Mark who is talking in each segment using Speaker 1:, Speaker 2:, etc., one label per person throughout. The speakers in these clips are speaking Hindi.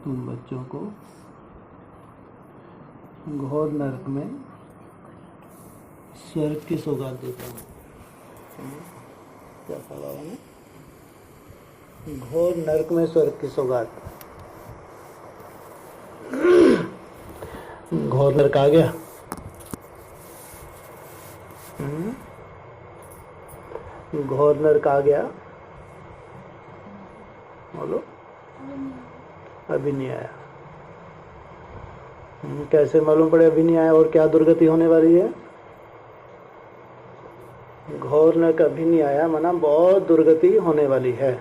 Speaker 1: तुम बच्चों को घोर नरक में स्वर्ग की सौगात देता हूँ। क्या कहा बाबा ने? घोर नरक में स्वर्ग की सौगात। घोर नरक आ गया। घोर नरक आ गया। बोलो। अभी नहीं आया। कैसे मालूम पड़े अभी नहीं आया? और क्या दुर्गति होने वाली है? घोर नरक अभी नहीं आया, माना बहुत दुर्गति होने वाली है,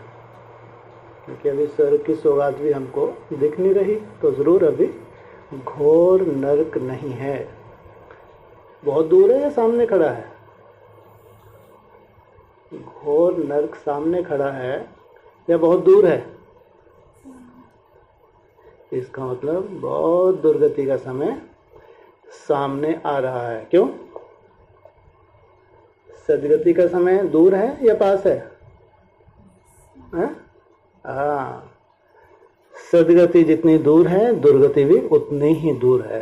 Speaker 1: क्योंकि अभी स्वर्ग की सौगात भी हमको दिख नहीं रही, तो जरूर अभी घोर नरक नहीं है। बहुत दूर है या सामने खड़ा है? घोर नरक सामने खड़ा है या बहुत दूर है? इसका मतलब बहुत दुर्गति का समय सामने आ रहा है। क्यों? सदगति का समय दूर है या पास है? हाँ, सदगति जितनी दूर है, दुर्गति भी उतनी ही दूर है।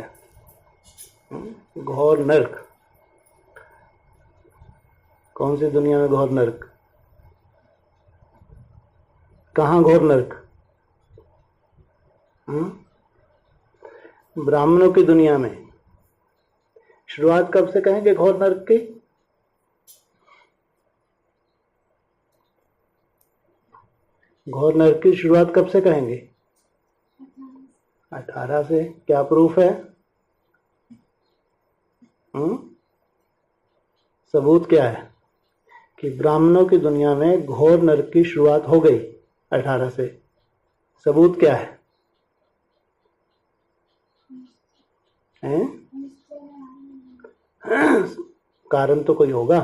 Speaker 1: घोर नरक। कौन सी दुनिया में घोर नरक? कहाँ घोर नरक? ब्राह्मणों की दुनिया में। शुरुआत कब से कहेंगे घोर नरक की? घोर नरक की शुरुआत कब से कहेंगे? 18 से। क्या प्रूफ है? सबूत क्या है कि ब्राह्मणों की दुनिया में घोर नरक की शुरुआत हो गई 18 से? सबूत क्या है? कारण तो कोई होगा।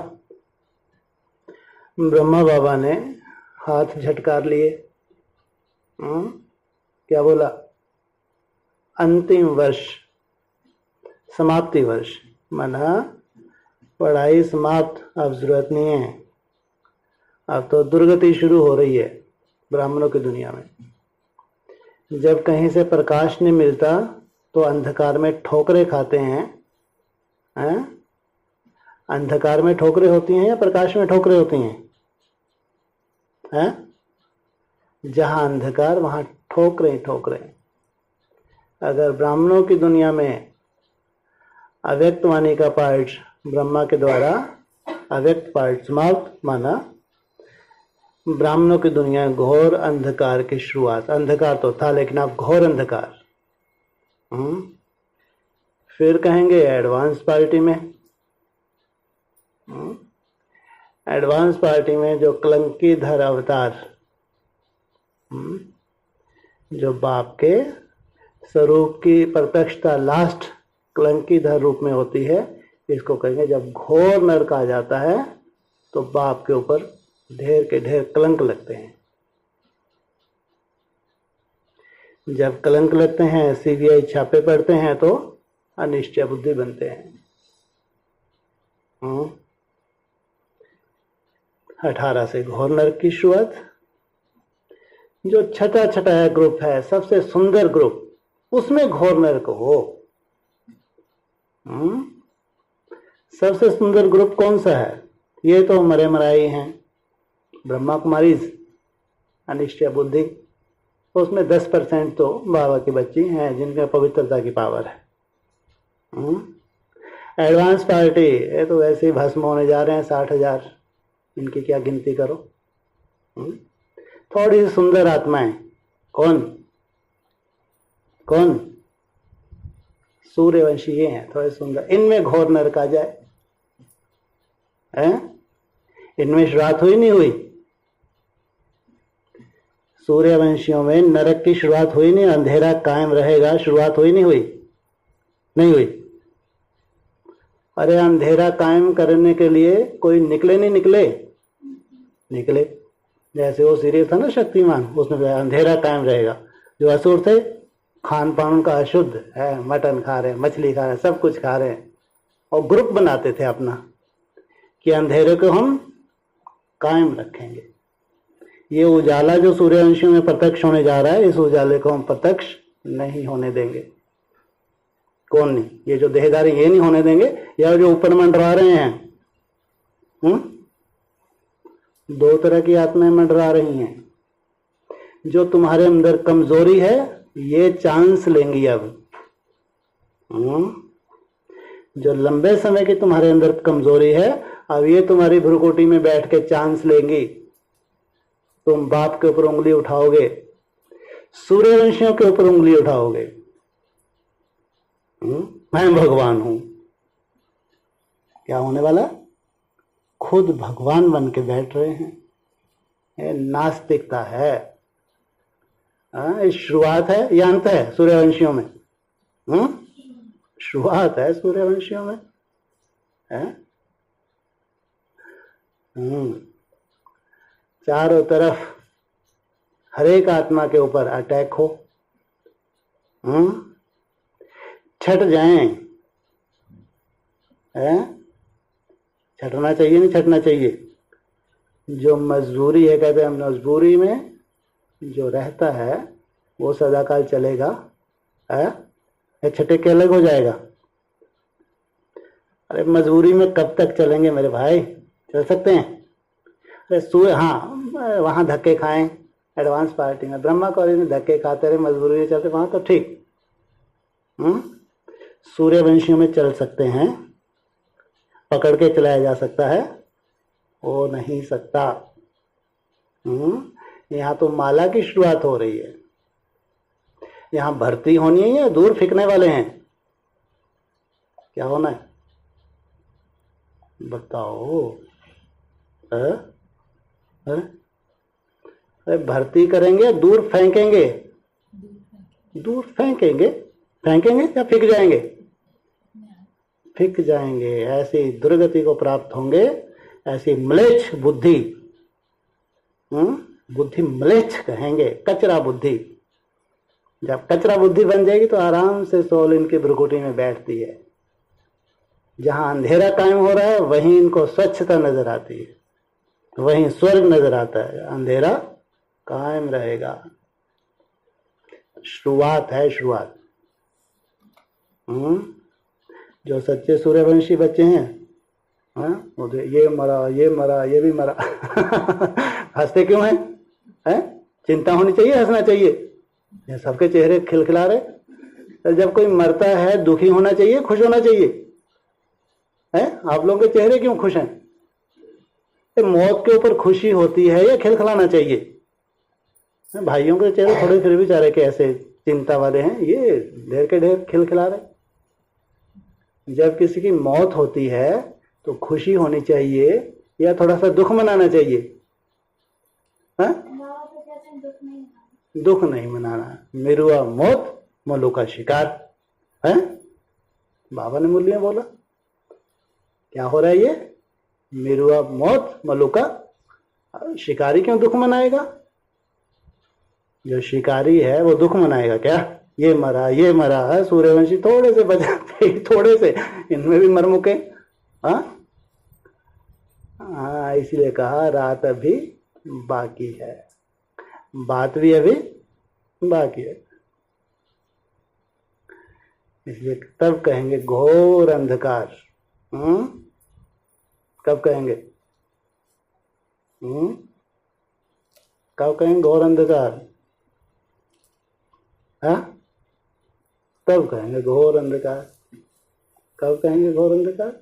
Speaker 1: ब्रह्मा बाबा ने हाथ झटकार लिए। क्या बोला? अंतिम वर्ष, समाप्ति वर्ष, माना पढ़ाई समाप्त, अब जरूरत नहीं है, अब तो दुर्गति शुरू हो रही है ब्राह्मणों की दुनिया में। जब कहीं से प्रकाश नहीं मिलता तो अंधकार में ठोकरें खाते हैं। अंधकार में ठोकरें होती हैं या प्रकाश में ठोकरें होती हैं? जहां अंधकार वहां ठोकरें ठोकरें। अगर ब्राह्मणों की दुनिया में अव्यक्त वाणी का पार्ट ब्रह्मा के द्वारा अव्यक्त पार्ट समाप्त, माना ब्राह्मणों की दुनिया घोर अंधकार की शुरुआत। अंधकार तो था लेकिन अब घोर अंधकार। फिर कहेंगे एडवांस पार्टी में। एडवांस पार्टी में जो कलंकीधर अवतार, जो बाप के स्वरूप की प्रत्यक्षता लास्ट कलंकीधर रूप में होती है, इसको कहेंगे जब घोर नरक आ जाता है तो बाप के ऊपर ढेर के ढेर कलंक लगते हैं। जब कलंक लगते हैं, सीबीआई छापे पड़ते हैं, तो अनिश्चय बुद्धि बनते हैं। 18 से घोर नरक की शुरुआत। जो छठा छठा ग्रुप है, सबसे सुंदर ग्रुप, उसमें घोर नरक हो। सबसे सुंदर ग्रुप कौन सा है? ये तो मरे मराई हैं, ब्रह्मा कुमारीज, अनिश्चय बुद्धि। उसमें 10% तो बाबा की बच्ची हैं जिनके पवित्रता की पावर है। एडवांस पार्टी, ये तो वैसे ही भस्म होने जा रहे हैं 60,000, इनकी क्या गिनती करो। थोड़ी सी सुंदर आत्माएं। कौन कौन? सूर्यवंशी ये हैं, थोड़े सुंदर। इनमें घोर नरक आ जाए, इनमें शुरुआत हुई नहीं हुई? सूर्यवंशियों में नरक की शुरुआत हुई नहीं? अंधेरा कायम रहेगा, शुरुआत हुई नहीं हुई? नहीं हुई? अरे अंधेरा कायम करने के लिए कोई निकले नहीं निकले? निकले। जैसे वो सीरियल था ना शक्तिमान, उसमें अंधेरा कायम रहेगा। जो असुर थे, खान पान उनका अशुद्ध है, मटन खा रहे हैं, मछली खा रहे हैं, सब कुछ खा रहे हैं, और ग्रुप बनाते थे अपना कि अंधेरे को हम कायम रखेंगे। ये उजाला जो सूर्यवंशियों में प्रत्यक्ष होने जा रहा है, इस उजाले को हम प्रत्यक्ष नहीं होने देंगे। कौन नहीं? ये जो देहधारी ये नहीं होने देंगे, या जो ऊपर मंडरा रहे हैं। दो तरह की आत्माएं मंडरा रही हैं। जो तुम्हारे अंदर कमजोरी है ये चांस लेंगी अब। जो लंबे समय की तुम्हारे अंदर कमजोरी है अब ये तुम्हारी भ्रुकुटी में बैठ के चांस लेंगी। तुम बाप के ऊपर उंगली उठाओगे, सूर्यवंशियों के ऊपर उंगली उठाओगे। मैं भगवान हूं। क्या होने वाला? खुद भगवान बन के बैठ रहे हैं। ये नास्तिकता है। ये शुरुआत है या अंत है सूर्यवंशियों में? शुरुआत है सूर्यवंशियों में। चारों तरफ हर एक आत्मा के ऊपर अटैक हो। छट जाएं। छटना चाहिए नहीं छटना चाहिए? जो मजबूरी है, कहते हैं मजबूरी में जो रहता है वो सदाकाल चलेगा, या छटे के अलग हो जाएगा? अरे मजबूरी में कब तक चलेंगे मेरे भाई? चल सकते हैं? अरे हाँ, वहां धक्के खाएं। एडवांस पार्टी में ब्रह्मा कॉलेज में धक्के खाते रहे, मजबूरी में चलते, वहां तो ठीक। सूर्यवंशियों में चल सकते हैं, पकड़ के चलाया जा सकता है, हो नहीं सकता। यहाँ तो माला की शुरुआत हो रही है। यहाँ भर्ती होनी है या दूर फेंकने वाले हैं? क्या होना है बताओ? अरे भर्ती करेंगे, दूर फेंकेंगे? दूर फेंकेंगे। फेंकेंगे या फेंक जाएंगे? फेंक जाएंगे। ऐसी दुर्गति को प्राप्त होंगे, ऐसी म्लेच्छ बुद्धि। बुद्धि म्लेच्छ कहेंगे, कचरा बुद्धि। जब कचरा बुद्धि बन जाएगी तो आराम से सोल इनकी भ्रुकुटी में बैठती है। जहां अंधेरा कायम हो रहा है वहीं इनको स्वच्छता नजर आती है, वहीं स्वर्ग नजर आता है। अंधेरा कायम रहेगा। शुरुआत है, शुरुआत। जो सच्चे सूर्यवंशी बच्चे हैं, ये मरा, ये मरा, ये भी मरा। हंसते क्यों हैं? चिंता होनी चाहिए, हंसना चाहिए? सबके चेहरे खिलखिला रहे। तो जब कोई मरता है दुखी होना चाहिए, खुश होना चाहिए? आप लोगों के चेहरे क्यों खुश हैं? मौत के ऊपर खुशी होती है या खिलखिलाना चाहिए? भाइयों के चेहरे थोड़े फिर भी चारे के ऐसे चिंता वाले हैं, ये ढेर के ढेर खिलखिला रहे। जब किसी की मौत होती है तो खुशी होनी चाहिए या थोड़ा सा दुख मनाना चाहिए? दुख नहीं मनाना। मेरुआ मौत मल्लू का शिकार है। बाबा ने मुरली में बोला क्या हो रहा है? ये मेरुआ मौत मल्लू का शिकारी क्यों दुख मनाएगा? जो शिकारी है वो दुख मनाएगा क्या? ये मरा, ये मरा है। सूर्यवंशी थोड़े से बचाते, थोड़े से इनमें भी मर मुके। हाँ, इसलिए कहा रात अभी बाकी है, बात भी अभी बाकी है। इसलिए तब कहेंगे घोर अंधकार। कब कहेंगे? कब कहेंगे घोर अंधकार? तब कहेंगे घोर अंधकार। कब कहेंगे घोर अंधकार?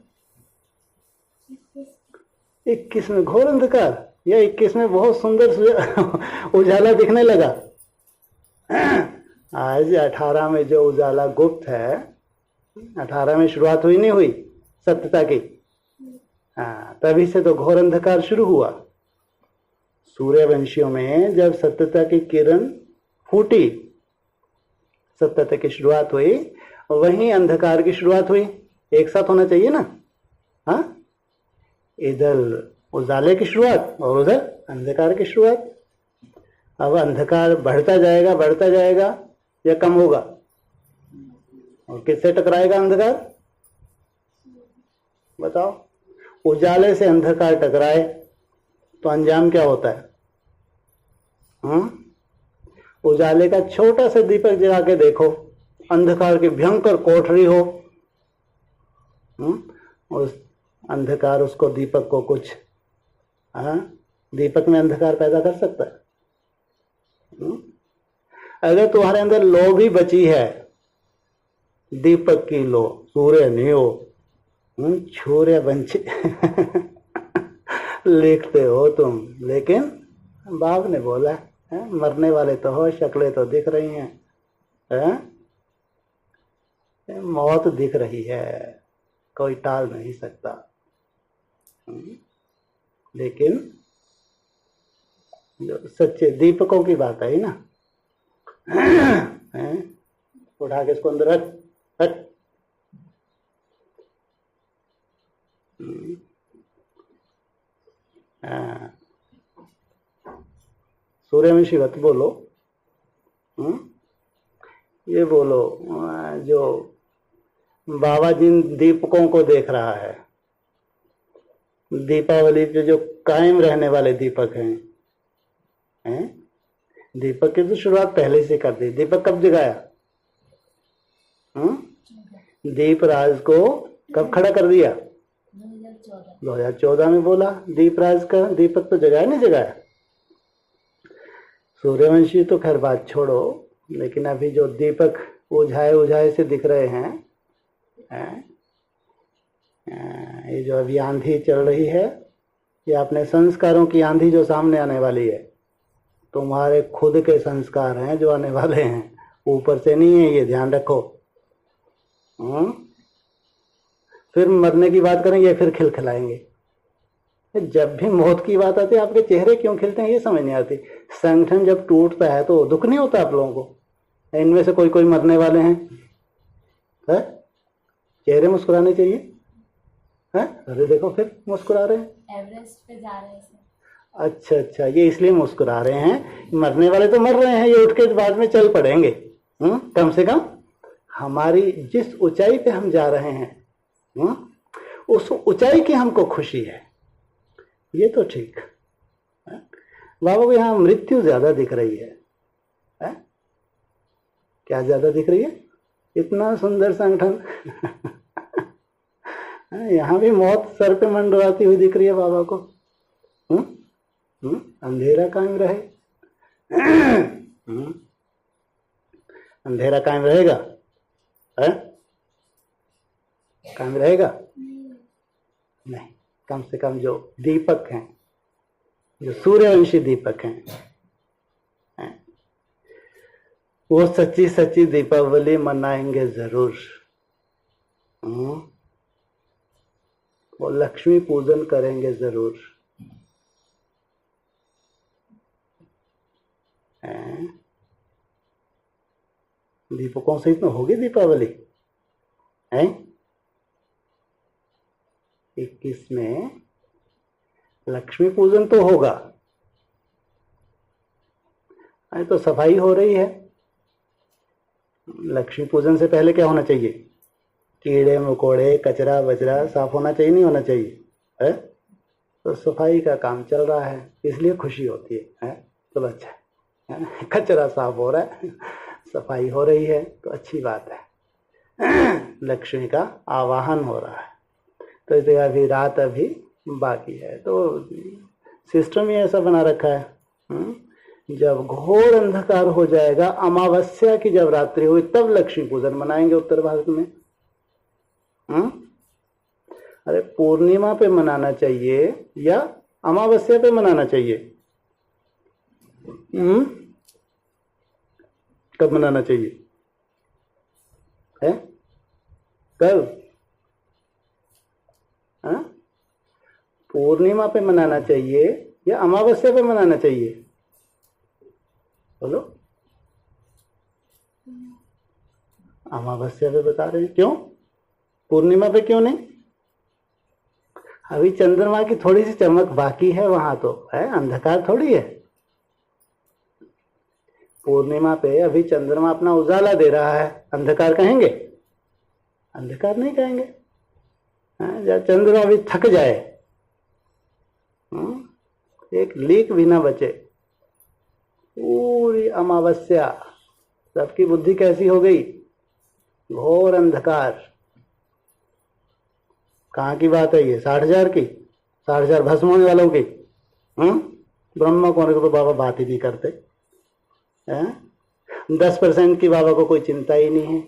Speaker 1: 21 में घोर अंधकार या 21 में बहुत सुंदर उजाला दिखने लगा? आज 18 में जो उजाला गुप्त है, 18 में शुरुआत हुई नहीं हुई सत्यता की? तभी से तो घोर अंधकार शुरू हुआ। सूर्यवंशियों में जब सत्यता की किरण फूटी, सत्यता की शुरुआत हुई, वहीं अंधकार की शुरुआत हुई। एक साथ होना चाहिए ना? इधर उजाले की शुरुआत और उधर अंधकार की शुरुआत। अब अंधकार बढ़ता जाएगा, बढ़ता जाएगा या कम होगा? और किससे टकराएगा अंधकार? बताओ। उजाले से अंधकार टकराए तो अंजाम क्या होता है? उजाले का छोटा सा दीपक जगा के देखो, अंधकार की भयंकर कोठरी हो, उस अंधकार उसको दीपक को कुछ दीपक में अंधकार पैदा कर सकता है? अगर तुम्हारे अंदर लो भी बची है, दीपक की लो, सूर्य नहीं हो, छूर्य वंचित लिखते हो तुम, लेकिन बाप ने बोला है मरने वाले तो हो, शक्लें तो दिख रही हैं, मौत दिख रही है, कोई टाल नहीं सकता। लेकिन जो सच्चे दीपकों की बात आई ना, उठा के इसको अंदर रख रख, सूर्यवंशी मत बोलो, ये बोलो जो बाबा जिन दीपकों को देख रहा है, दीपावली पे जो कायम रहने वाले दीपक हैं, दीपक की तो शुरुआत पहले से कर दी। दीपक कब जगाया? दीपराज को कब खड़ा कर दिया? 2014 में बोला दीपराज का दीपक तो जगाया नहीं जगाया? सूर्यवंशी तो खैर बात छोड़ो, लेकिन अभी जो दीपक उझाए उझाए से दिख रहे हैं, ये जो अभी आंधी चल रही है, ये अपने संस्कारों की आंधी जो सामने आने वाली है, तुम्हारे खुद के संस्कार हैं जो आने वाले हैं, ऊपर से नहीं है, ये ध्यान रखो। फिर मरने की बात करेंगे, फिर खिलखिलाएंगे। जब भी मौत की बात आती है आपके चेहरे क्यों खिलते हैं ये समझ नहीं आती। संगठन जब टूटता है तो दुख नहीं होता आप लोगों को? इनमें से कोई कोई मरने वाले हैं, है? चेहरे मुस्कुराने चाहिए, है? अरे देखो फिर मुस्कुरा रहे हैं,
Speaker 2: एवरेस्ट पे जा रहे हैं।
Speaker 1: अच्छा अच्छा, ये इसलिए मुस्कुरा रहे हैं। मरने वाले तो मर रहे हैं, ये उठ के बाद में चल पड़ेंगे। कम से कम हमारी जिस ऊंचाई पे हम जा रहे हैं, उस ऊंचाई की हमको खुशी है, ये तो ठीक है? बाबा को यहाँ मृत्यु ज्यादा दिख रही है, क्या ज्यादा दिख रही है? इतना सुंदर संगठन यहाँ भी मौत सर पे मंडराती हुई दिख रही है बाबा को। अंधेरा कायम रहे, अंधेरा कायम रहेगा, है? कायम रहेगा नहीं। कम से कम जो दीपक हैं, जो सूर्यवंशी दीपक हैं, वो सच्ची सच्ची दीपावली मनाएंगे जरूर। वो लक्ष्मी पूजन करेंगे जरूर। दीपकों से इतना होगी दीपावली है? 21 में लक्ष्मी पूजन तो होगा, अरे तो सफाई हो रही है। लक्ष्मी पूजन से पहले क्या होना चाहिए? कीड़े मकोड़े कचरा बचरा साफ होना चाहिए, नहीं होना चाहिए, है? तो सफाई का काम चल रहा है, इसलिए खुशी होती है? तो अच्छा है, कचरा साफ हो रहा है, सफाई हो रही है, तो अच्छी बात है। लक्ष्मी का आवाहन हो रहा है। तो इसे अभी रात अभी बाकी है, तो सिस्टम ही ऐसा बना रखा है। जब घोर अंधकार हो जाएगा, अमावस्या की जब रात्रि हुई, तब लक्ष्मी पूजन मनाएंगे उत्तर भारत में। अरे पूर्णिमा पे मनाना चाहिए या अमावस्या पे मनाना चाहिए? कब मनाना चाहिए है? कब? पूर्णिमा पे मनाना चाहिए या अमावस्या पे मनाना चाहिए? बोलो। अमावस्या पे बता रहे हैं, क्यों? पूर्णिमा पे क्यों नहीं? अभी चंद्रमा की थोड़ी सी चमक बाकी है वहां, तो है, अंधकार थोड़ी है। पूर्णिमा पे अभी चंद्रमा अपना उजाला दे रहा है, अंधकार कहेंगे? अंधकार नहीं कहेंगे। जब चंद्रमा अभी थक जाए, एक लीक भी ना बचे, पूरी अमावस्या, सबकी बुद्धि कैसी हो गई? घोर अंधकार। कहाँ की बात है ये? 60,000 की? 60,000 भस्म होने वालों की? ब्रह्म को तो बाबा बात ही नहीं करते। 10% की बाबा को कोई चिंता ही नहीं है।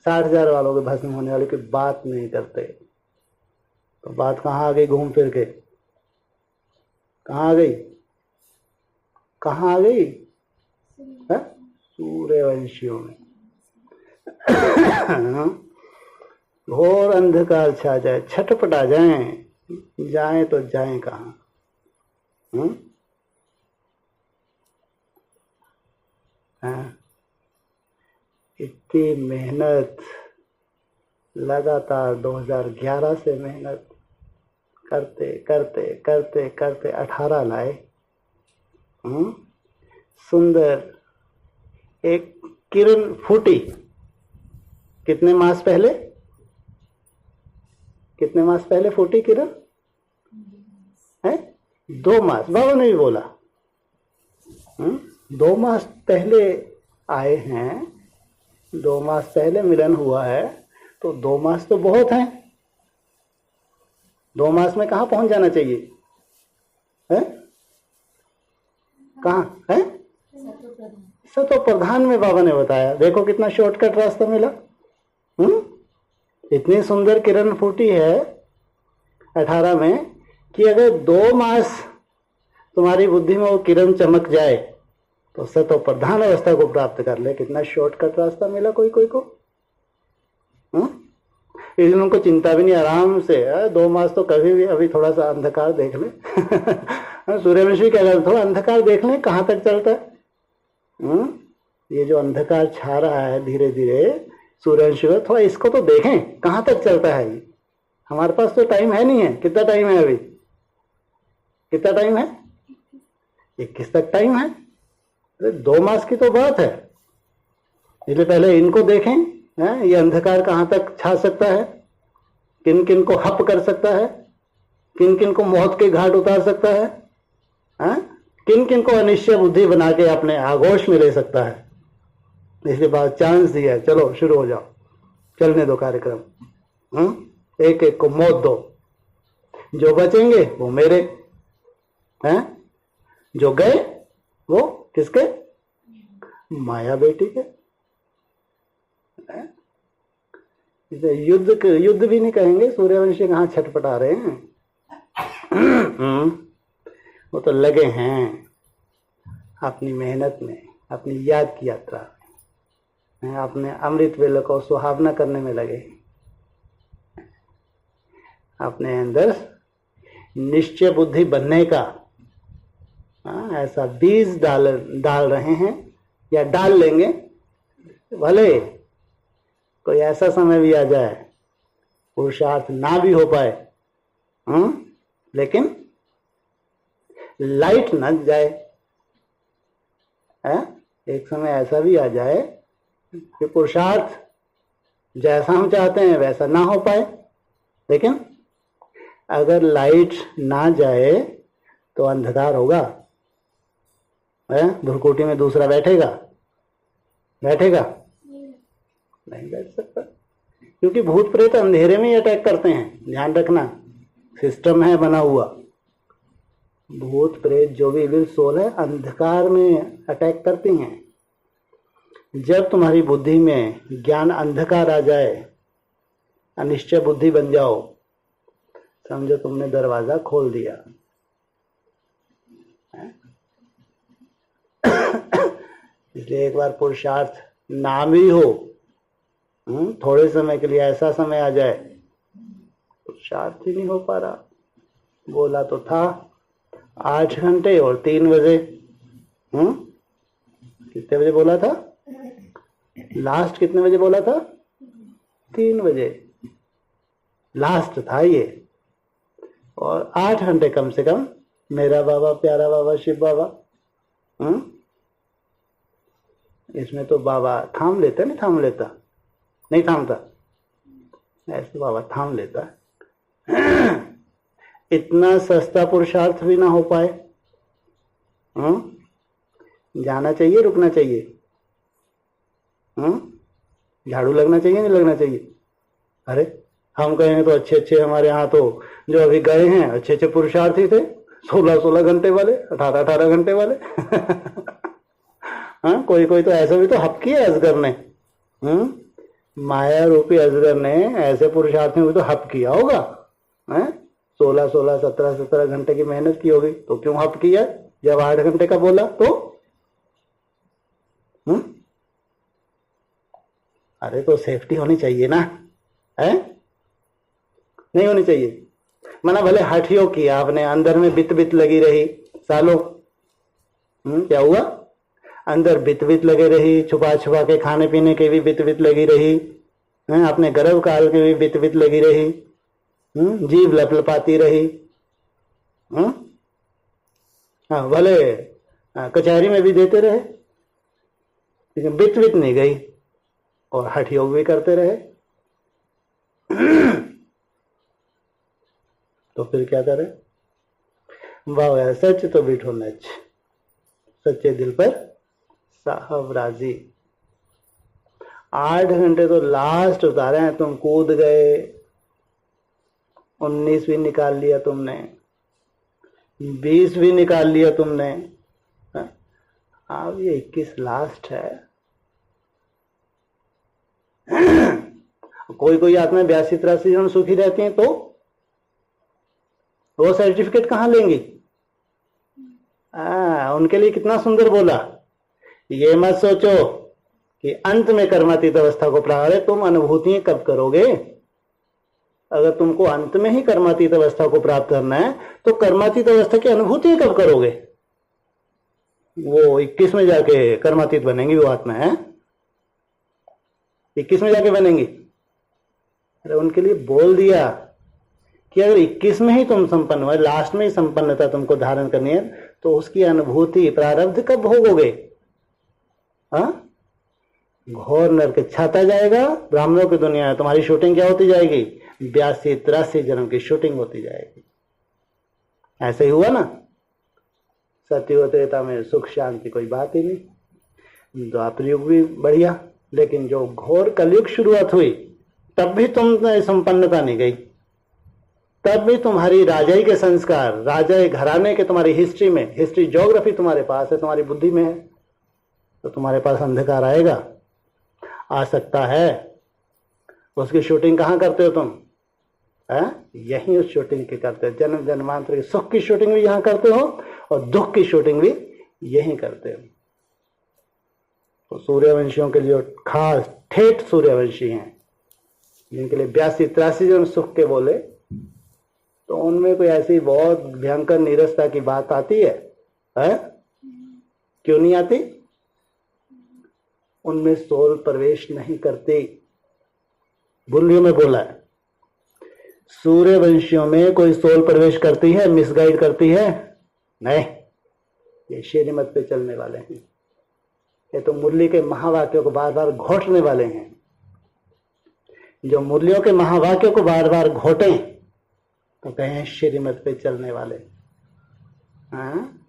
Speaker 1: 60,000 वालों के भस्म होने वाले की बात नहीं करते। तो बात कहाँ आ गई घूम फिर के? कहाँ आ गई? कहाँ आ गई? सूर्यवंशियों में। घोर अंधकार छा जाए, छटपटा जाएं, जाएं तो जाएं कहाँ? इतनी मेहनत लगातार 2011 से मेहनत करते करते करते करते 18 लाए। सुंदर एक किरण फूटी। कितने मास पहले? कितने मास पहले फूटी किरण? है 2 मास। बाबा ने भी बोला 2 मास पहले आए हैं, 2 मास पहले मिलन हुआ है, तो 2 मास तो बहुत हैं। 2 मास में कहाँ पहुंच जाना चाहिए? है कहाँ है? सतो प्रधान में बाबा ने बताया। देखो कितना शॉर्टकट रास्ता मिला। इतनी सुंदर किरण फूटी है 18 में कि अगर 2 मास तुम्हारी बुद्धि में वो किरण चमक जाए तो सतो प्रधान अवस्था को प्राप्त कर ले। कितना शॉर्टकट रास्ता मिला कोई कोई को। इसलिए उनको चिंता भी नहीं, आराम से 2 मास तो कभी भी, अभी थोड़ा सा अंधकार देख ले। सूर्यवंशी क्या कहते, थोड़ा अंधकार देख ले कहाँ तक चलता है। ये जो अंधकार छा रहा है धीरे धीरे सूर्यवंशी, थोड़ा इसको तो देखें कहाँ तक चलता है ये। हमारे पास तो टाइम है नहीं है। कितना टाइम है अभी? कितना टाइम है? 21 तक टाइम है। 2 मास की तो बात है। इसलिए पहले इनको देखें, ये अंधकार कहाँ तक छा सकता है, किन किन को हप कर सकता है, किन किन को मौत के घाट उतार सकता है, किन किन को अनिश्चय बुद्धि बना के अपने आगोश में ले सकता है। इसके बाद चांस दिया है, चलो शुरू हो जाओ, चलने दो कार्यक्रम। एक एक को मौत दो। जो बचेंगे वो मेरे हैं, जो गए वो किसके? माया बेटी के। युद्ध भी नहीं कहेंगे, सूर्यवंशी कहाँ छटपटा रहे हैं। वो तो लगे हैं अपनी मेहनत में, अपनी याद की यात्रा में, अपने अमृत वेले को सुहावना करने में लगे। अपने अंदर निश्चय बुद्धि बनने का ऐसा बीज डाल रहे हैं, या डाल लेंगे। भले कोई ऐसा समय भी आ जाए पुरुषार्थ ना भी हो पाए, लेकिन लाइट न जाए। एक समय ऐसा भी आ जाए कि पुरुषार्थ जैसा हम चाहते हैं वैसा ना हो पाए, लेकिन अगर लाइट ना जाए तो अंधकार होगा। भुरकुटी में दूसरा बैठेगा? बैठेगा? नहीं बैठ सकता, क्योंकि भूत प्रेत अंधेरे में ही अटैक करते हैं। ध्यान रखना, सिस्टम है बना हुआ। भूत प्रेत जो भी इविल सोल है अंधकार में अटैक करती हैं। जब तुम्हारी बुद्धि में ज्ञान अंधकार आ जाए, अनिश्चय बुद्धि बन जाओ, समझो तुमने दरवाजा खोल दिया। इसलिए एक बार पुरुषार्थ ना भी हो, थोड़े समय के लिए ऐसा समय आ जाए पुरुषार्थ ही नहीं हो पा रहा। बोला तो था 8 घंटे और 3 बजे। कितने बजे बोला था? लास्ट कितने बजे बोला था? 3 बजे लास्ट था ये। और 8 घंटे कम से कम मेरा बाबा, प्यारा बाबा, शिव बाबा। इसमें तो बाबा थाम लेता, नहीं थाम लेता? नहीं थामता। ऐसे बाबा थाम लेता है। इतना सस्ता पुरुषार्थ भी ना हो पाए। जाना चाहिए, रुकना चाहिए? झाड़ू लगना चाहिए, नहीं लगना चाहिए? अरे हम कहें तो अच्छे अच्छे हमारे यहाँ तो जो अभी गए हैं अच्छे अच्छे पुरुषार्थी थे, 16-16 घंटे वाले, 18-18 घंटे वाले। हाँ, कोई कोई तो ऐसा भी तो हक किया अजगर ने। माया रूपी अजगर ने ऐसे पुरुषार्थियों को तो हप किया होगा। 16-16, 17-17 घंटे की मेहनत की होगी, तो क्यों हप किया? जब 8 घंटे का बोला तो अरे तो सेफ्टी होनी चाहिए ना, है? नहीं होनी चाहिए। मना भले हठियो किया आपने, अंदर में बित बित लगी रही सालों। क्या हुआ? अंदर बित बित लगे रही, छुपा छुपा के खाने पीने के भी बित बित लगी रही, अपने गर्भ काल के भी बित बित लगी रही, जीभ लपलपाती रही। हाँ, भले कचहरी में भी देते रहे, लेकिन बित बित नहीं गई और हठ योग भी करते रहे। तो फिर क्या करें? वाह, सच तो बिठो नच, सच्चे दिल पर साहब राजी। 8 घंटे तो लास्ट उतारे हैं, तुम कूद गए, 19 भी निकाल लिया तुमने, 20 भी निकाल लिया तुमने, अब ये 21 लास्ट है। कोई कोई आत्मा 82-83 जन सुखी रहती हैं, तो वो सर्टिफिकेट कहां लेंगी? उनके लिए कितना सुंदर बोला, ये मत सोचो कि अंत में कर्मातीत अवस्था को प्राप्त है, तुम अनुभूतियां कब करोगे? अगर तुमको अंत में ही कर्मातीत अवस्था को प्राप्त करना है तो कर्मातीत अवस्था की अनुभूति कब करोगे? वो 21 में जाके कर्मातीत बनेंगी वो आत्मा है, 21 में जाके बनेंगी। अरे उनके लिए बोल दिया कि अगर 21 में ही तुम संपन्न हुए, लास्ट में ही संपन्नता तुमको धारण करनी है, तो उसकी अनुभूति प्रारब्ध कब भोगोगे? घोर नरक छाता जाएगा। ब्राह्मणों की दुनिया में तुम्हारी शूटिंग क्या होती जाएगी? 82-83 जन्म की शूटिंग होती जाएगी। ऐसे ही हुआ ना, सत्युग त्रेता में सुख शांति कोई बात ही नहीं, द्वापर युग भी बढ़िया, लेकिन जो घोर कलयुग शुरुआत हुई तब भी तुम संपन्नता नहीं गई, तब भी तुम्हारी राजाई के संस्कार, राजाई घराने के तुम्हारी हिस्ट्री में, हिस्ट्री ज्योग्राफी तुम्हारे पास है, तुम्हारी बुद्धि में है, तो तुम्हारे पास अंधकार आएगा, आ सकता है। उसकी शूटिंग कहाँ करते हो तुम? यही उस शूटिंग की करते हो। जन्म जन्मांतर की सुख की शूटिंग भी यहाँ करते हो और दुख की शूटिंग भी यही करते हो। तो सूर्यवंशियों के लिए खास ठेठ सूर्यवंशी हैं, जिनके लिए 82-83 जन सुख के बोले, तो उनमें कोई ऐसी बहुत भयंकर नीरसता की बात आती है? क्यों नहीं आती? उनमें सोल प्रवेश नहीं करती। बुल्लियों में बोला है, सूर्यवंशियों में कोई सोल प्रवेश करती है, मिसगाइड करती है? नहीं, ये श्रीमत पे चलने वाले हैं, ये तो मुरली के महावाक्यों को बार बार घोटने वाले हैं। जो मुरलियों के महावाक्यों को बार बार घोटें तो कहें श्रीमत पे चलने वाले।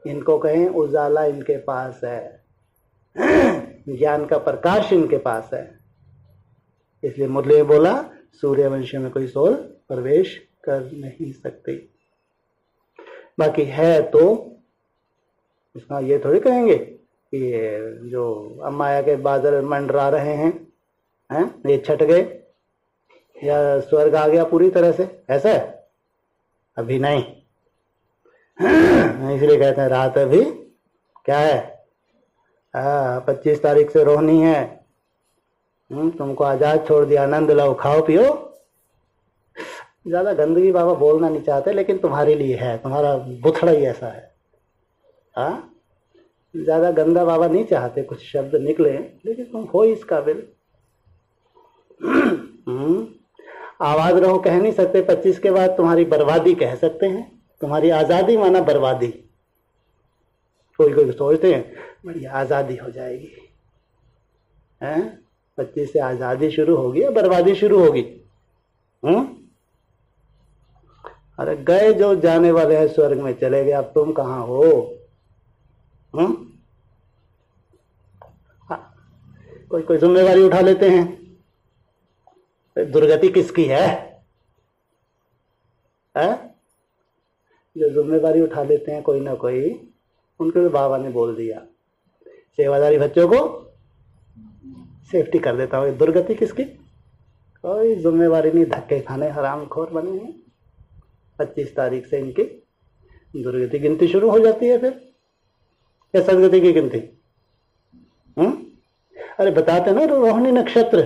Speaker 1: इनको कहें उजाला इनके पास है, ज्ञान का प्रकाश इनके पास है। इसलिए मुरली में बोला सूर्यवंशी में कोई सोल प्रवेश कर नहीं सकती। बाकी है तो इसका ये थोड़ी कहेंगे कि जो माया के बादल मंडरा रहे हैं, ये छट गए या स्वर्ग आ गया पूरी तरह से, ऐसा है? अभी नहीं। इसलिए कहते हैं रात अभी क्या है, 25 तारीख से रोहनी है, तुमको आजाद छोड़ दिया, आनंद लो, खाओ पियो। ज्यादा गंदगी बाबा बोलना नहीं चाहते, लेकिन तुम्हारे लिए है, तुम्हारा बुथड़ा ही ऐसा है। ज्यादा गंदा बाबा नहीं चाहते कुछ शब्द निकले, लेकिन तुम हो इस काबिल। आवाज रहो कह नहीं सकते, 25 के बाद तुम्हारी बर्बादी कह सकते हैं, तुम्हारी आजादी माना बर्बादी। कोई कोई सोचते हैं बड़ी आजादी हो जाएगी, 25 से आजादी शुरू होगी या बर्बादी शुरू होगी? अरे गए जो जाने वाले हैं स्वर्ग में चले गए, अब तुम कहाँ हो? कोई कोई जिम्मेवारी उठा लेते हैं। दुर्गति किसकी है? जो जिम्मेवारी उठा लेते हैं कोई ना कोई, उनके लिए बाबा ने बोल दिया सेवादारी बच्चों को सेफ्टी कर देता हूँ। दुर्गति किसकी? कोई जिम्मेवारी नहीं, धक्के खाने हरामखोर बने हैं। 25 तारीख से इनकी दुर्गति गिनती शुरू हो जाती है। फिर या सदगति की गिनती? अरे बताते ना, रोहिणी नक्षत्र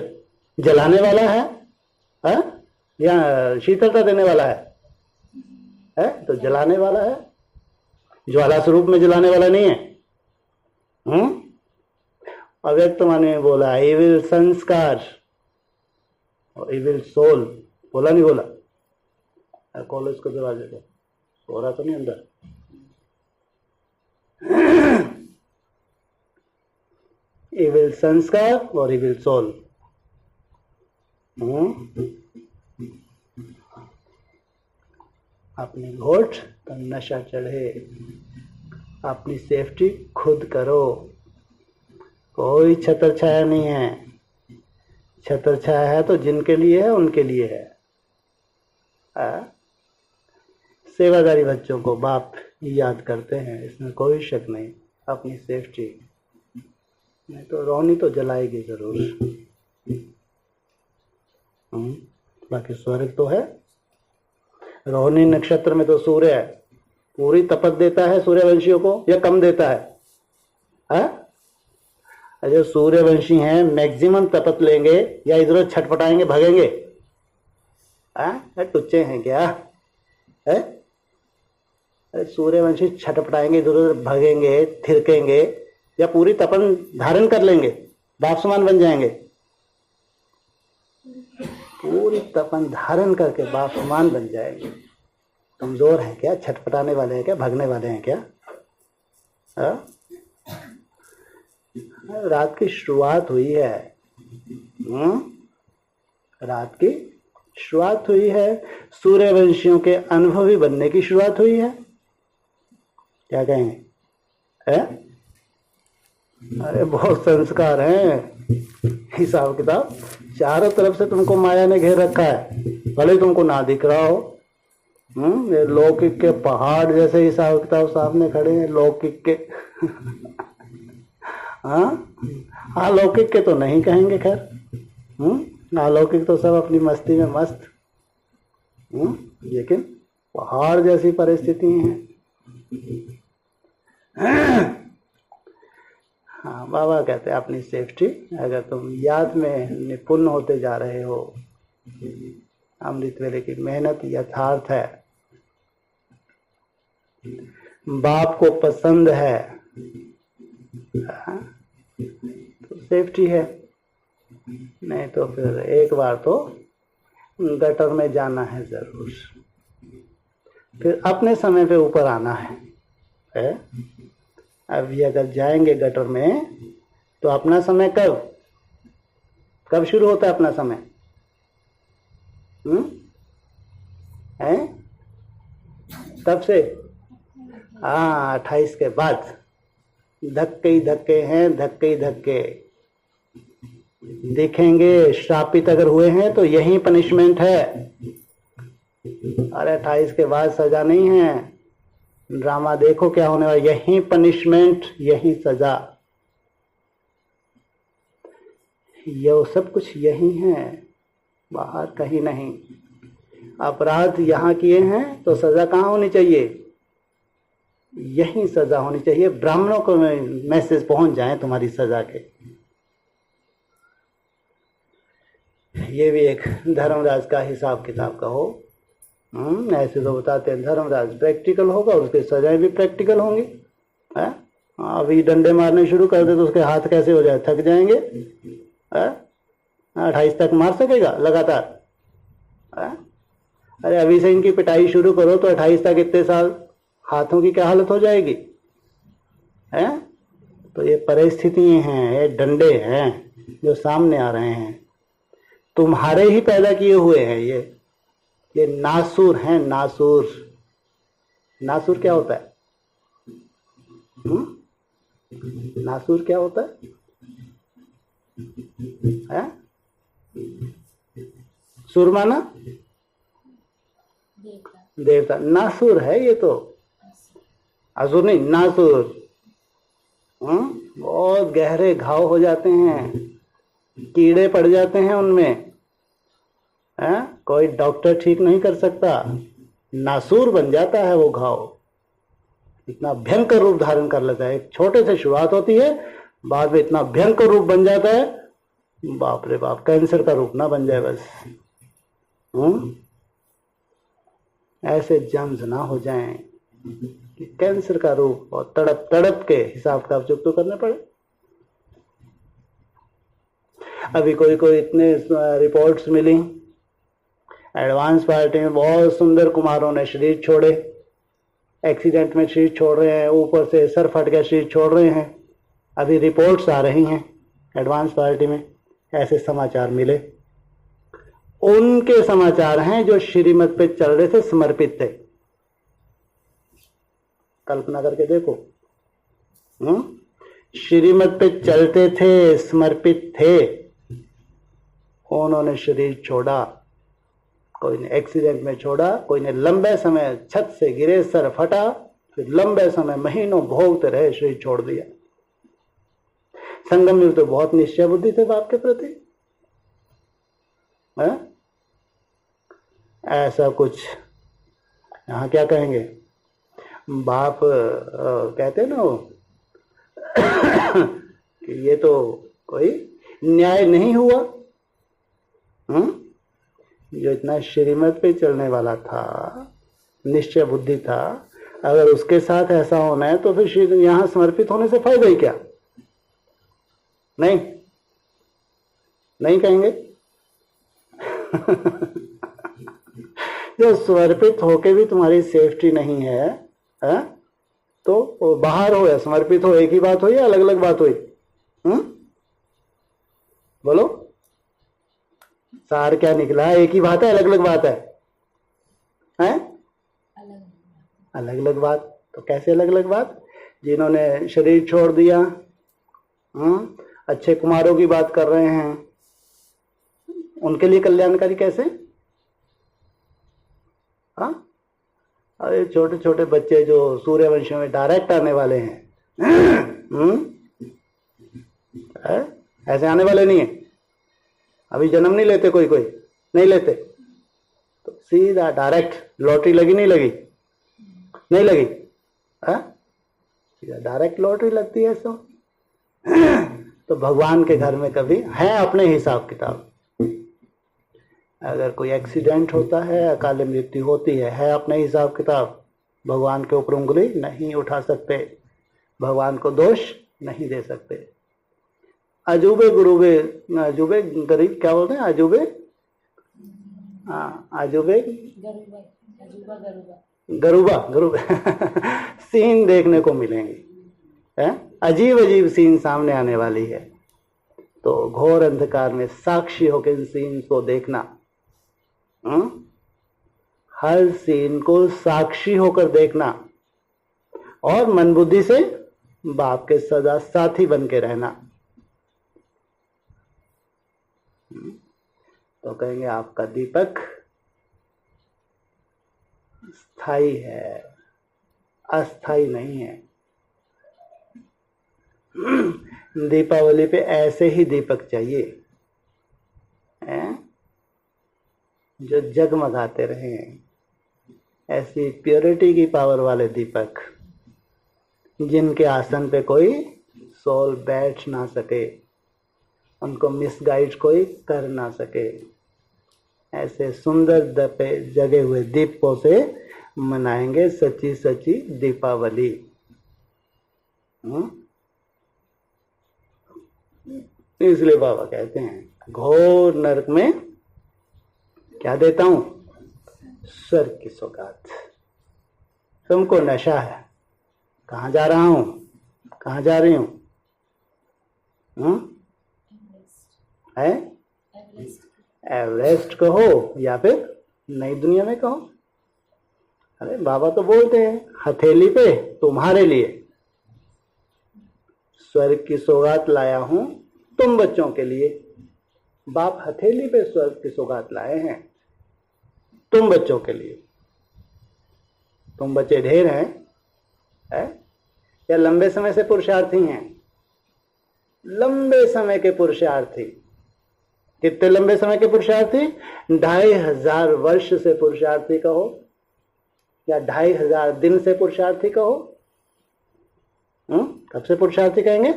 Speaker 1: जलाने वाला है या शीतलता देने वाला है? तो जलाने वाला है, ज्वाला स्वरूप में जलाने वाला नहीं है। अव्यक्त माने में बोला इविल संस्कार और इविल सोल, बोला नहीं बोला? कॉलेज को दरवाजे को हो रहा तो नहीं अंदर? इविल संस्कार और इविल सोल। अपनी घोट तो नशा चढ़े, अपनी सेफ्टी खुद करो। कोई छतर छाया नहीं है। छतर छाया है तो जिनके लिए है उनके लिए है। सेवादारी बच्चों को बाप याद करते हैं, इसमें कोई शक नहीं। अपनी सेफ्टी नहीं तो रोहनी तो जलाएगी जरूर। बाकी स्वर्ग तो है। रोहिणी नक्षत्र में तो सूर्य है, पूरी तपत देता है सूर्यवंशियों को या कम देता है? जो सूर्यवंशी हैं मैक्सिमम तपत लेंगे या इधर छटपटाएंगे भागेंगे? टुच्चे हैं क्या? अरे सूर्यवंशी छटपटाएंगे, इधर उधर भागेंगे, थिरकेंगे या पूरी तपन धारण कर लेंगे, बाप समान बन जाएंगे? पूरी तपन धारण करके बाप समान बन जाएंगे। कमजोर है क्या? छटपटाने वाले हैं क्या? भागने वाले हैं क्या? रात की शुरुआत हुई है। रात की शुरुआत हुई है, सूर्यवंशियों के अनुभवी बनने की शुरुआत हुई है। क्या कहेंगे? अरे बहुत संस्कार हैं, हिसाब किताब चारों तरफ से तुमको माया ने घेर रखा है, भले तुमको ना दिख रहा हो। ये लौकिक के पहाड़ जैसे हिसाब किताब सामने खड़े हैं, लौकिक के। हाँ लौकिक के तो नहीं कहेंगे खैर। अलौकिक तो सब अपनी मस्ती में मस्त। लेकिन पहाड़ जैसी परिस्थिति हैं। हाँ बाबा कहते हैं अपनी सेफ्टी, अगर तुम याद में निपुण होते जा रहे हो, अमृत वेले की मेहनत यथार्थ है, बाप को पसंद है, तो सेफ्टी है। नहीं तो फिर एक बार तो गटर में जाना है जरूर, फिर अपने समय पे ऊपर आना है। अभी अगर जाएंगे गटर में तो अपना समय कब शुरू होता है अपना समय? है तब से 28 के बाद धक्के ही धक्के हैं, धक्के ही धक्के दिखेंगे। श्रापित अगर हुए हैं तो यही पनिशमेंट है। अरे 28 के बाद सजा नहीं है, ड्रामा देखो क्या होने वाला, यही पनिशमेंट, यही सजा, ये सब कुछ यही है, बाहर कहीं नहीं। अपराध यहाँ किए हैं तो सजा कहाँ होनी चाहिए? यही सजा होनी चाहिए। ब्राह्मणों को मैसेज पहुंच जाए तुम्हारी सजा के। ये भी एक धर्मराज का हिसाब किताब का हो। ऐसे तो बताते हैं धर्मराज प्रैक्टिकल होगा, उसके सजाएं भी प्रैक्टिकल होंगी। अभी डंडे मारने शुरू कर दे तो उसके हाथ कैसे हो जाए, थक जाएंगे। 28 तक मार सकेगा लगातार? अरे अभी से इनकी पिटाई शुरू करो तो 28 तक इतने साल हाथों की क्या हालत हो जाएगी? तो ये परिस्थितियां हैं, ये डंडे हैं जो सामने आ रहे हैं, तुम्हारे ही पैदा किए हुए हैं। ये नासुर हैं, नासुर। नासुर क्या होता है? नासुर क्या होता है? है? सुर माना देवता, नासुर है ये तो, असुर नहीं, नासुर। बहुत गहरे घाव हो जाते हैं, कीड़े पड़ जाते हैं उनमें, है? कोई डॉक्टर ठीक नहीं कर सकता, नासूर बन जाता है वो घाव, इतना भयंकर रूप धारण कर लेता है। एक छोटे से शुरुआत होती है, बाद में इतना भयंकर रूप बन जाता है, बाप रे बाप, कैंसर का रूप ना बन जाए बस। ऐसे जम्स ना हो जाएं कि कैंसर का रूप और तड़प तड़प के हिसाब किताब चुप तो करने पड़े। अभी कोई कोई इतने रिपोर्ट्स मिली, एडवांस पार्टी में बहुत सुंदर कुमारों ने शरीर छोड़े, एक्सीडेंट में शरीर छोड़ रहे हैं, ऊपर से सर फट गया शरीर छोड़ रहे हैं। अभी रिपोर्ट्स आ रही हैं एडवांस पार्टी में, ऐसे समाचार मिले। उनके समाचार हैं जो श्रीमत पे चल रहे थे, समर्पित थे। कल्पना करके देखो, श्रीमत पे चलते थे, समर्पित थे, उन्होंने शरीर छोड़ा। कोई ने एक्सीडेंट में छोड़ा, कोई ने लंबे समय छत से गिरे, सर फटा, फिर लंबे समय महीनों भोगते रहे, शरीर छोड़ दिया। संगम में तो बहुत निश्चय बुद्धि थे बाप के प्रति, है? ऐसा कुछ यहाँ क्या कहेंगे, बाप कहते ना कि ये तो कोई न्याय नहीं हुआ। जो इतना श्रीमत पे चलने वाला था, निश्चय बुद्धि था, अगर उसके साथ ऐसा होना है तो फिर यहां समर्पित होने से फायदा ही क्या? नहीं नहीं कहेंगे? जो समर्पित होके भी तुम्हारी सेफ्टी नहीं है, तो बाहर हो या समर्पित हो, एक ही बात हुई या अलग अलग बात हुई? बोलो, सार क्या निकला? एक ही बात है, अलग अलग बात है? अलग अलग बात। तो कैसे अलग अलग बात? जिन्होंने शरीर छोड़ दिया, अच्छे कुमारों की बात कर रहे हैं, उनके लिए कल्याणकारी कैसे? अरे छोटे छोटे बच्चे जो सूर्यवंश में डायरेक्ट आने वाले हैं, ऐसे आने वाले नहीं है, अभी जन्म नहीं लेते, कोई कोई नहीं लेते, तो सीधा डायरेक्ट। लॉटरी लगी नहीं लगी? नहीं लगी, सीधा डायरेक्ट लॉटरी लगती है। तो भगवान के घर में कभी है अपने हिसाब किताब। अगर कोई एक्सीडेंट होता है, अकाल मृत्यु होती है अपने हिसाब किताब। भगवान के ऊपर उंगली नहीं उठा सकते, भगवान को दोष नहीं दे सकते। अजूबे गुरुबे, अजूबे गरीब क्या बोलते हैं? अजूबे, हाँ अजूबे गरूबा, गरूबा सीन देखने को मिलेंगे, अजीब अजीब सीन सामने आने वाली है। तो घोर अंधकार में साक्षी होकर इन सीन को देखना, हर सीन को साक्षी होकर देखना, और मन बुद्धि से बाप के सदा साथी बन के रहना। तो कहेंगे आपका दीपक स्थायी है, अस्थाई नहीं है। दीपावली पे ऐसे ही दीपक चाहिए, जो जगमगाते रहे, ऐसी प्योरिटी की पावर वाले दीपक, जिनके आसन पे कोई सोल बैठ ना सके, उनको मिसगाइड कोई कर ना सके। ऐसे सुंदर दपे जगे हुए दीपों से मनाएंगे सच्ची सच्ची दीपावली। इसलिए बाबा कहते हैं घोर नरक में क्या देता हूं? स्वर्ग की सौगात। तुमको नशा है, कहां जा रहा हूं, कहां जा रही हूं? है एवरेस्ट कहो या फिर नई दुनिया में कहो। अरे बाबा तो बोलते हैं हथेली पे तुम्हारे लिए स्वर्ग की सौगात लाया हूं, तुम बच्चों के लिए बाप हथेली पे स्वर्ग की सौगात लाए हैं, तुम बच्चों के लिए। तुम बच्चे ढेर हैं है? या लंबे समय से पुरुषार्थी हैं? लंबे समय के पुरुषार्थी। कितने लंबे समय के पुरुषार्थी? 2500 वर्ष से पुरुषार्थी कहो या 2500 दिन से पुरुषार्थी कहो। कब से पुरुषार्थी कहेंगे?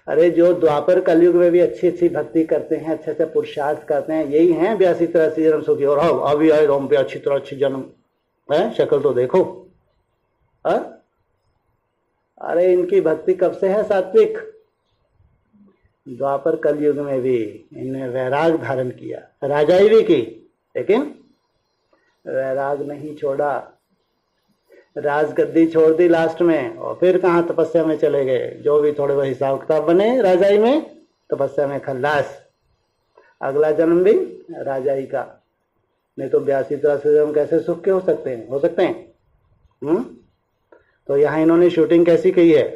Speaker 1: अरे जो द्वापर कलयुग में भी अच्छी अच्छी भक्ति करते हैं, अच्छे अच्छे पुरुषार्थ करते हैं, यही हैं 82-83 जन्म सुखी। और अभी आए रोम पे अच्छी तरह अच्छी जन्म है, शक्ल तो देखो। अरे इनकी भक्ति कब से है सात्विक? द्वापर कलयुग में भी इन्हें वैराग धारण किया, राजाई भी की, लेकिन वैराग नहीं छोड़ा। राजगद्दी छोड़ दी लास्ट में, और फिर कहाँ तपस्या में चले गए। जो भी थोड़े बहुत हिसाब किताब बने राजाई में, तपस्या में खल्लास। अगला जन्म भी राजाई का, नहीं तो 82-83 जन्म कैसे सुख के हो सकते हैं? हो सकते हैं। तो यहाँ इन्होंने शूटिंग कैसी की है?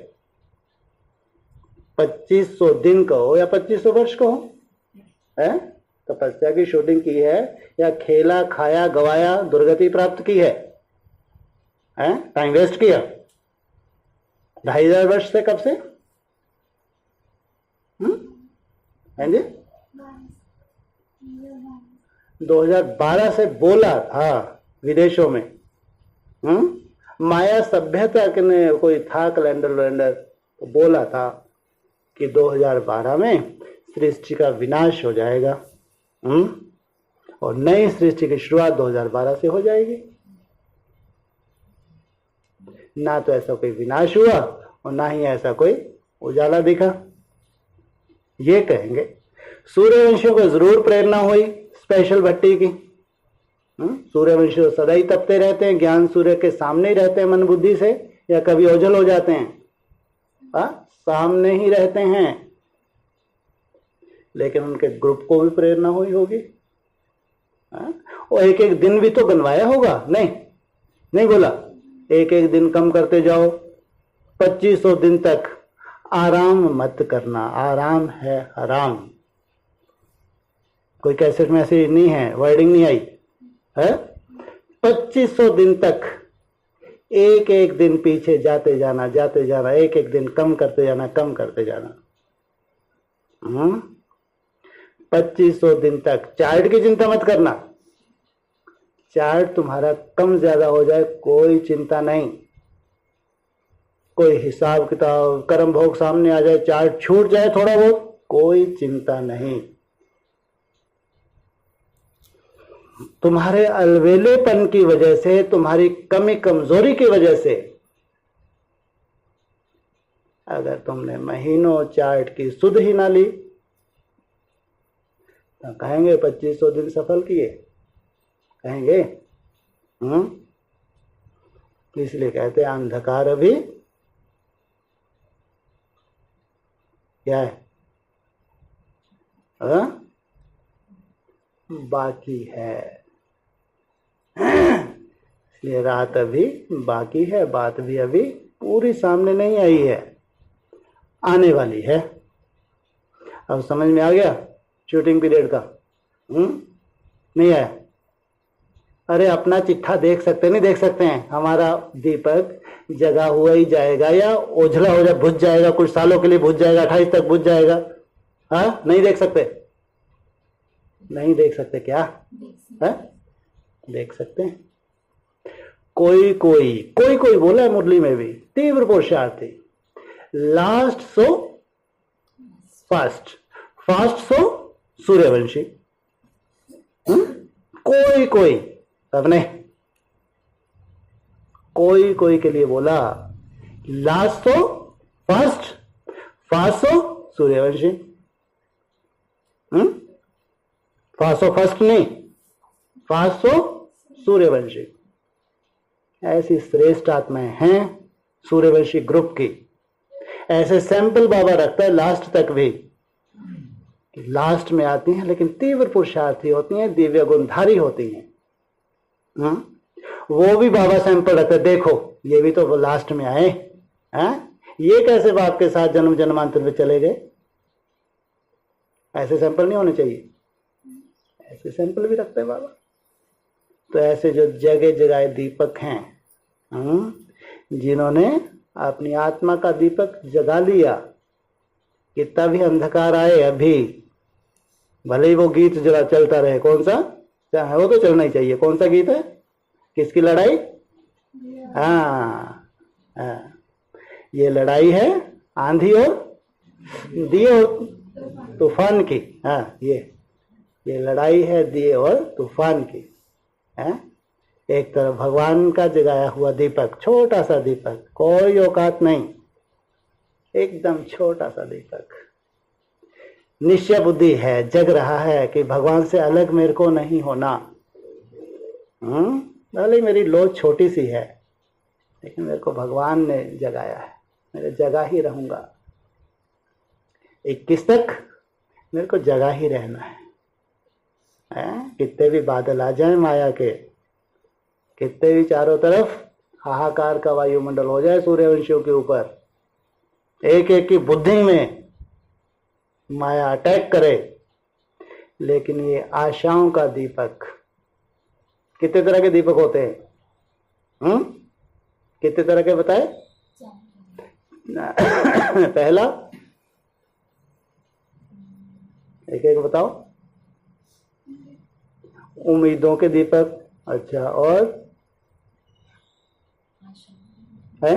Speaker 1: 2500 दिन कहो या 2500 वर्ष कहो, है? तपस्या की शूटिंग की है, या खेला खाया गवाया दुर्गति प्राप्त की है? टाइम वेस्ट किया 2500 वर्ष से। कब से? हैं जी? 2012 से बोला था विदेशों में। माया सभ्यता के ने कोई था कैलेंडर तो बोला था कि 2012 में सृष्टि का विनाश हो जाएगा, और नई सृष्टि की शुरुआत 2012 से हो जाएगी। ना तो ऐसा कोई विनाश हुआ और ना ही ऐसा कोई उजाला दिखा। ये कहेंगे सूर्यवंशियों को जरूर प्रेरणा हुई स्पेशल भट्टी की। सूर्यवंशी तो सदा ही तपते रहते हैं, ज्ञान सूर्य के सामने ही रहते हैं मन बुद्धि से, या कभी ओझल हो जाते हैं? सामने ही रहते हैं। लेकिन उनके ग्रुप को भी प्रेरणा हुई होगी। और एक एक दिन भी तो गनवाया होगा। नहीं बोला एक एक दिन कम करते जाओ, 2500 दिन तक आराम मत करना, आराम है हराम। कोई कैसेट में ऐसी नहीं है, वर्डिंग नहीं आई है। 2500 दिन तक एक एक दिन पीछे जाते जाना, एक एक दिन कम करते जाना। 2500 दिन तक चार्ट की चिंता मत करना। चार्ट तुम्हारा कम ज्यादा हो जाए कोई चिंता नहीं, कोई हिसाब किताब कर्म भोग सामने आ जाए, चार्ट छूट जाए थोड़ा बहुत, कोई चिंता नहीं। तुम्हारे अलवेलेपन की वजह से, तुम्हारी कमी कमजोरी की वजह से, अगर तुमने महीनों चार्ट की सुध ही ना ली तो कहेंगे 2500 दिन सफल किए, कहेंगे। इसलिए कहते हैं अंधकार अभी क्या है? बाकी है। इसलिए रात अभी बाकी है, बात भी अभी पूरी सामने नहीं आई है, आने वाली है। अब समझ में आ गया शूटिंग पीरियड का? नहीं आया? अरे अपना चिट्ठा देख सकते नहीं देख सकते हैं? हमारा दीपक जगा हुआ ही जाएगा या ओझला हो जाए, बुझ जाएगा, कुछ सालों के लिए बुझ जाएगा, 28 तक बुझ जाएगा। हाँ, नहीं देख सकते? नहीं देख सकते क्या? है? देख सकते हैं। कोई बोला है मुरली में भी, तीव्र पुरुषार्थी, last so fast, fast so सूर्यवंशी। कोई सबने कोई के लिए बोला, last so fast, fast so सूर्यवंशी। फासो फर्स्ट नहीं, फासो सूर्यवंशी। ऐसी श्रेष्ठ आत्माएं हैं सूर्यवंशी ग्रुप की। ऐसे सैंपल बाबा रखता है लास्ट तक भी, लास्ट में आती हैं लेकिन तीव्र पुरुषार्थी होती हैं, दिव्य गुणधारी होती हैं। वो भी बाबा सैंपल रखते, देखो ये भी तो लास्ट में आए हैं, ये कैसे बाप के साथ जन्म जन्मांतर में चले गए? ऐसे सैंपल नहीं होने चाहिए, ऐसे सैंपल भी रखते हैं बाबा। तो ऐसे जो जगह जगह दीपक हैं, जिन्होंने अपनी आत्मा का दीपक जगा लिया, कितना भी अंधकार आए अभी, भले ही वो गीत जरा चलता रहे, कौन सा है वो तो चलना ही चाहिए। कौन सा गीत है, किसकी लड़ाई? हाँ, ये लड़ाई है आंधी और दिए और तूफान की। हाँ, ये लड़ाई है दिए और तूफान की। एक तरफ भगवान का जगाया हुआ दीपक, छोटा सा दीपक, कोई औकात नहीं, एकदम छोटा सा दीपक, निश्चय बुद्धि है, जग रहा है कि भगवान से अलग मेरे को नहीं होना। भले मेरी लोच छोटी सी है, लेकिन मेरे को भगवान ने जगाया है, मैं जगा ही रहूंगा। 21 तक मेरे को जगा ही रहना है। कितने भी बादल आ जाए माया के, कितने भी चारों तरफ हाहाकार का वायुमंडल हो जाए सूर्यवंशियों के ऊपर, एक एक की बुद्धि में माया अटैक करे, लेकिन ये आशाओं का दीपक, कितने तरह के दीपक होते हैं? कितने तरह के बताए? पहला, एक एक बताओ। उम्मीदों के दीपक, अच्छा, और है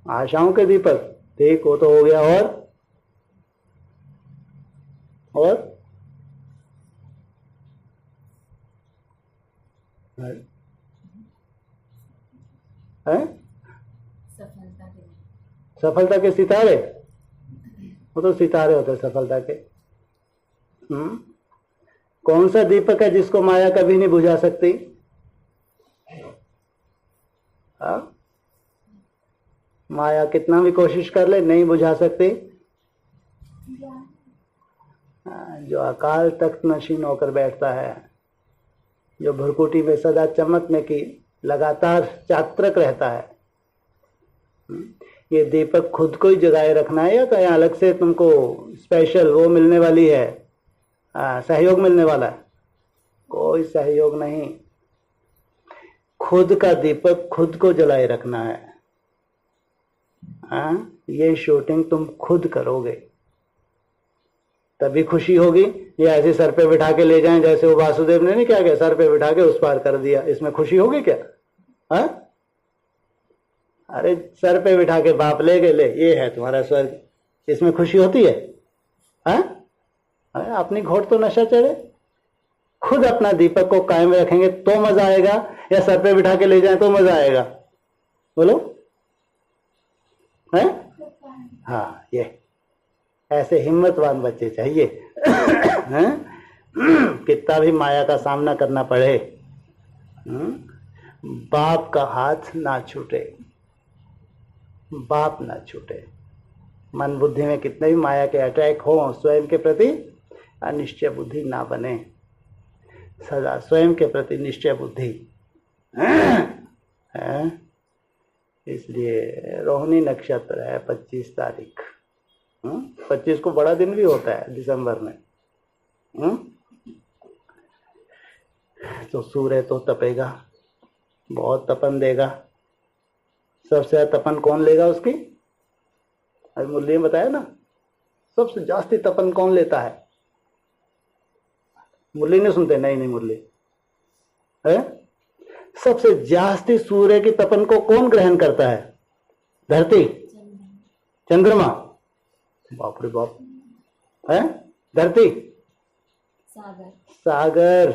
Speaker 1: आशाओं के दीपक, ठीक, वो तो हो गया। और है सफलता के सितारे, वो तो सितारे होते हैं सफलता के। कौन सा दीपक है जिसको माया कभी नहीं बुझा सकती? माया कितना भी कोशिश कर ले, नहीं बुझा सकती। जो अकाल तख्त नशीन होकर बैठता है, जो भ्रकुटी में सदा चमकने की लगातार चात्रक रहता है, ये दीपक खुद को ही जगाए रखना है या कहीं अलग से तुमको स्पेशल वो मिलने वाली है, सहयोग मिलने वाला है? कोई सहयोग नहीं, खुद का दीपक खुद को जलाए रखना है। ये शूटिंग तुम खुद करोगे तभी खुशी होगी। ये ऐसे सर पे बिठा के ले जाएं, जैसे वो वासुदेव ने नहीं क्या किया, सर पे बिठा के उस पार कर दिया, इसमें खुशी होगी क्या? अरे सर पे बिठा के बाप ले गए, ले ये है तुम्हारा स्वर्ग, इसमें खुशी होती है? अपनी घोट तो नशा चढ़े, खुद अपना दीपक को कायम रखेंगे तो मजा आएगा, या सर पे बिठा के ले जाएं तो मजा आएगा? बोलो। है? हाँ, ये ऐसे हिम्मतवान बच्चे चाहिए। कितना भी माया का सामना करना पड़े, बाप का हाथ ना छूटे, बाप ना छूटे। मन बुद्धि में कितने भी माया के अटैक हो, स्वयं के प्रति अनिश्चय बुद्धि ना बने, सदा स्वयं के प्रति निश्चय बुद्धि। इसलिए रोहिणी नक्षत्र है 25 तारीख। 25 को बड़ा दिन भी होता है दिसंबर में। तो सूर्य तो तपेगा, बहुत तपन देगा। सबसे ज्यादा तपन कौन लेगा उसकी? अभी मुरली ने बताया ना, सबसे जास्ती तपन कौन लेता है? मुरली नहीं सुनते? नहीं मुरली है। सबसे जास्ती सूर्य की तपन को कौन ग्रहण करता है? धरती, चंद्रमा, बाप रे बाप, है धरती, सागर।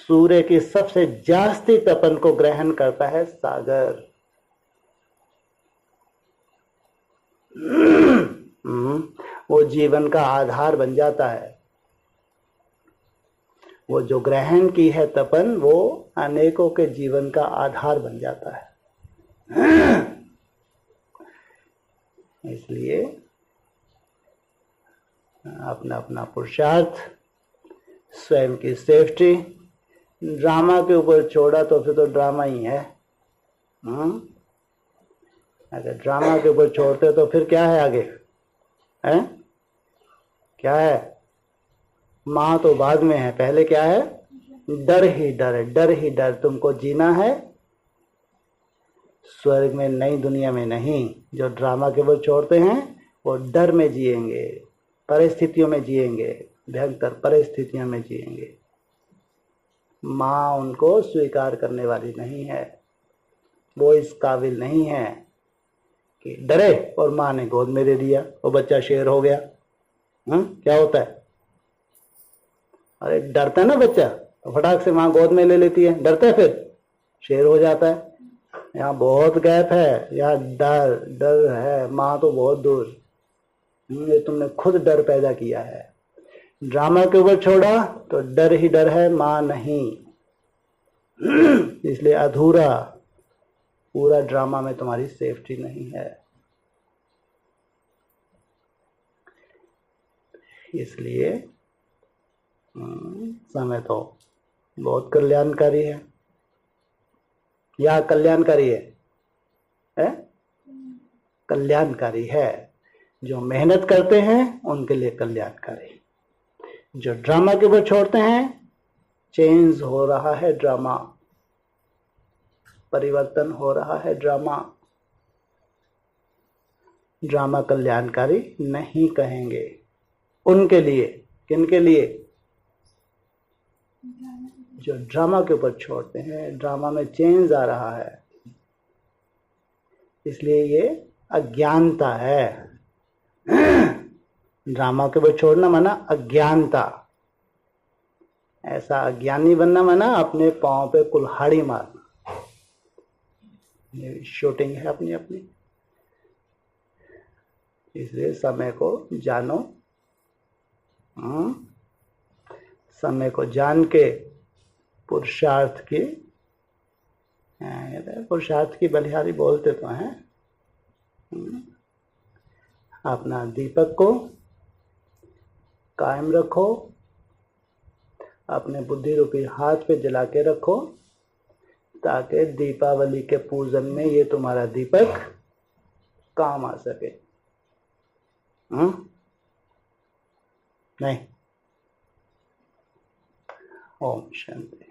Speaker 1: सूर्य की सबसे जास्ती तपन को ग्रहण करता है सागर। वो जीवन का आधार बन जाता है। वो जो ग्रहण की है तपन, वो अनेकों के जीवन का आधार बन जाता है। इसलिए अपना अपना पुरुषार्थ, स्वयं की सेफ्टी, ड्रामा के ऊपर छोड़ा तो फिर तो ड्रामा ही है। अगर ड्रामा के ऊपर छोड़ते तो फिर क्या है आगे? हैं? क्या है? माँ तो बाद में है, पहले क्या है? डर ही डर है, डर ही डर। तुमको जीना है स्वर्ग में, नई दुनिया में नहीं। जो ड्रामा के ऊपर छोड़ते हैं वो डर में जिएंगे, परिस्थितियों में जिएंगे, भयंकर परिस्थितियों में जिएंगे। माँ उनको स्वीकार करने वाली नहीं है, वो इस काबिल नहीं है कि डरे और माँ ने गोद में दे दिया वो बच्चा शेर हो गया। क्या होता है? अरे डरता है ना बच्चा तो फटाक से माँ गोद में ले लेती है, डरता है फिर शेर हो जाता है। यहाँ बहुत गैप है, यहाँ डर डर है, माँ तो बहुत दूर। ये तुमने खुद डर पैदा किया है। ड्रामा के ऊपर छोड़ा तो डर ही डर है, माँ नहीं। इसलिए अधूरा, पूरा ड्रामा में तुम्हारी सेफ्टी नहीं है। इसलिए समय तो बहुत कल्याणकारी है। या कल्याणकारी है? कल्याणकारी है। जो मेहनत करते हैं उनके लिए कल्याणकारी। जो ड्रामा के ऊपर छोड़ते हैं, चेंज हो रहा है ड्रामा, परिवर्तन हो रहा है ड्रामा। ड्रामा कल्याणकारी नहीं कहेंगे उनके लिए। किनके लिए? जो ड्रामा के ऊपर छोड़ते हैं, ड्रामा में चेंज आ रहा है, इसलिए ये अज्ञानता है। ड्रामा के ऊपर छोड़ना माना अज्ञानता। ऐसा अज्ञानी बनना माना अपने पांव पे कुल्हाड़ी मारना। ये शूटिंग है अपनी अपनी। इसलिए समय को जानो, समय को जान के पुरुषार्थ की, पुरुषार्थ की बलिहारी बोलते तो हैं। अपना दीपक को कायम रखो, अपने बुद्धि रूपी हाथ पे जला के रखो, ताकि दीपावली के पूजन में ये तुम्हारा दीपक काम आ सके। नहीं? ओम शांति।